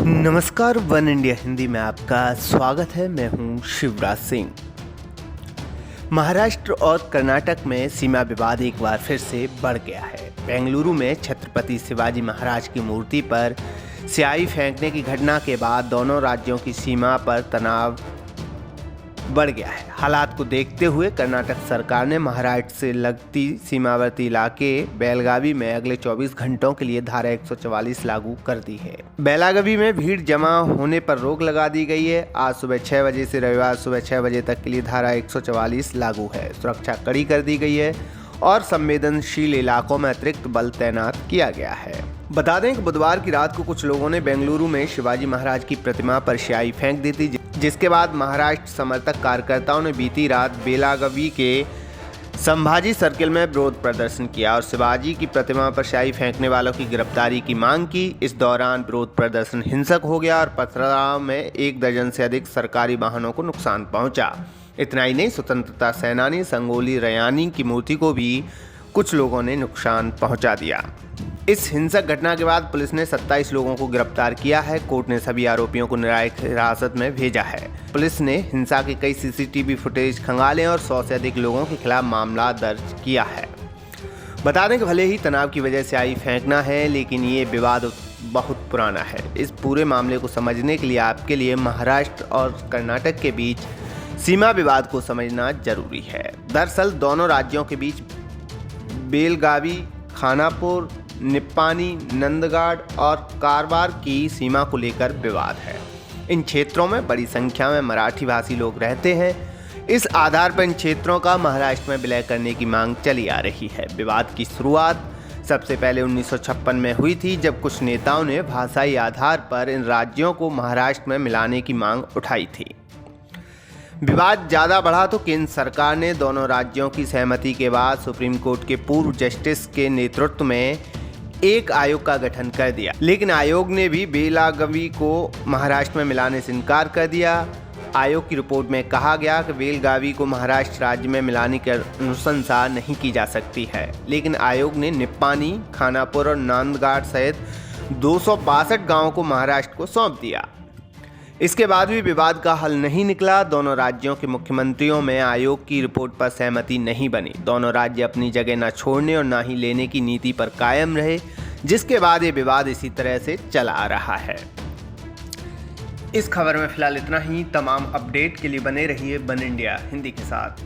नमस्कार, one India Hindi में आपका स्वागत है। मैं हूं शिवराज सिंह। महाराष्ट्र और कर्नाटक में सीमा विवाद एक बार फिर से बढ़ गया है। बेंगलुरु में छत्रपति शिवाजी महाराज की मूर्ति पर स्याही फेंकने की घटना के बाद दोनों राज्यों की सीमा पर तनाव बढ़ गया है। हालात को देखते हुए कर्नाटक सरकार ने महाराष्ट्र से लगती सीमावर्ती इलाके बेलगावी में अगले 24 घंटों के लिए धारा 144 लागू कर दी है। बेलागावी में भीड़ जमा होने पर रोक लगा दी गई है। आज सुबह 6 बजे से रविवार सुबह 6 बजे तक के लिए धारा 144 लागू है। सुरक्षा कड़ी कर दी गई है और संवेदनशील इलाकों में अतिरिक्त बल तैनात किया गया है। बता दें कि बुधवार की रात को कुछ लोगों ने बेंगलुरु में शिवाजी महाराज की प्रतिमा पर स्याही फेंक दी थी, जिसके बाद महाराष्ट्र समर्थक कार्यकर्ताओं ने बीती रात बेलागावी के संभाजी सर्किल में विरोध प्रदर्शन किया और शिवाजी की प्रतिमा पर स्याही फेंकने वालों की गिरफ्तारी की मांग की। इस दौरान विरोध प्रदर्शन हिंसक हो गया और पथराव में 1 दर्जन से अधिक सरकारी वाहनों को नुकसान पहुंचा। इतना ही नहीं, स्वतंत्रता सेनानी संगोली रयानी की मूर्ति को भी कुछ लोगों ने नुकसान पहुंचा दिया। इस हिंसक घटना के बाद पुलिस ने 27 लोगों को गिरफ्तार किया है। कोर्ट ने सभी आरोपियों को न्यायिक हिरासत में भेजा है। पुलिस ने हिंसा के कई सीसीटीवी फुटेज खंगाले और 100 से अधिक लोगों के खिलाफ मामला दर्ज किया है। बता दें कि भले ही तनाव की वजह से स्याही फेंकना है, लेकिन ये विवाद बहुत पुराना है। इस पूरे मामले को समझने के लिए आपके लिए महाराष्ट्र और कर्नाटक के बीच सीमा विवाद को समझना जरूरी है। दरअसल दोनों राज्यों के बीच बेलगावी, खानापुर, निप्पानी, नंदगाड़ और कारवार की सीमा को लेकर विवाद है। इन क्षेत्रों में बड़ी संख्या में मराठी भाषी लोग रहते हैं। इस आधार पर इन क्षेत्रों का महाराष्ट्र में विलय करने की मांग चली आ रही है। विवाद की शुरुआत सबसे पहले 1956 में हुई थी, जब कुछ नेताओं ने भाषाई आधार पर इन राज्यों को महाराष्ट्र में मिलाने की मांग उठाई थी। विवाद ज़्यादा बढ़ा तो केंद्र सरकार ने दोनों राज्यों की सहमति के बाद सुप्रीम कोर्ट के पूर्व जस्टिस के नेतृत्व में एक आयोग का गठन कर दिया, लेकिन आयोग ने भी बेलागावी को महाराष्ट्र में मिलाने से इनकार कर दिया। आयोग की रिपोर्ट में कहा गया कि बेलगावी को महाराष्ट्र राज्य में मिलाने की अनुशंसा नहीं की जा सकती है, लेकिन आयोग ने निप्पानी, खानापुर और नांदगाड़ सहित 262 गाँवों को महाराष्ट्र को सौंप दिया। इसके बाद भी विवाद का हल नहीं निकला। दोनों राज्यों के मुख्यमंत्रियों में आयोग की रिपोर्ट पर सहमति नहीं बनी। दोनों राज्य अपनी जगह न छोड़ने और न ही लेने की नीति पर कायम रहे, जिसके बाद ये विवाद इसी तरह से चला आ रहा है। इस खबर में फिलहाल इतना ही। तमाम अपडेट के लिए बने रहिए वन इंडिया हिंदी के साथ।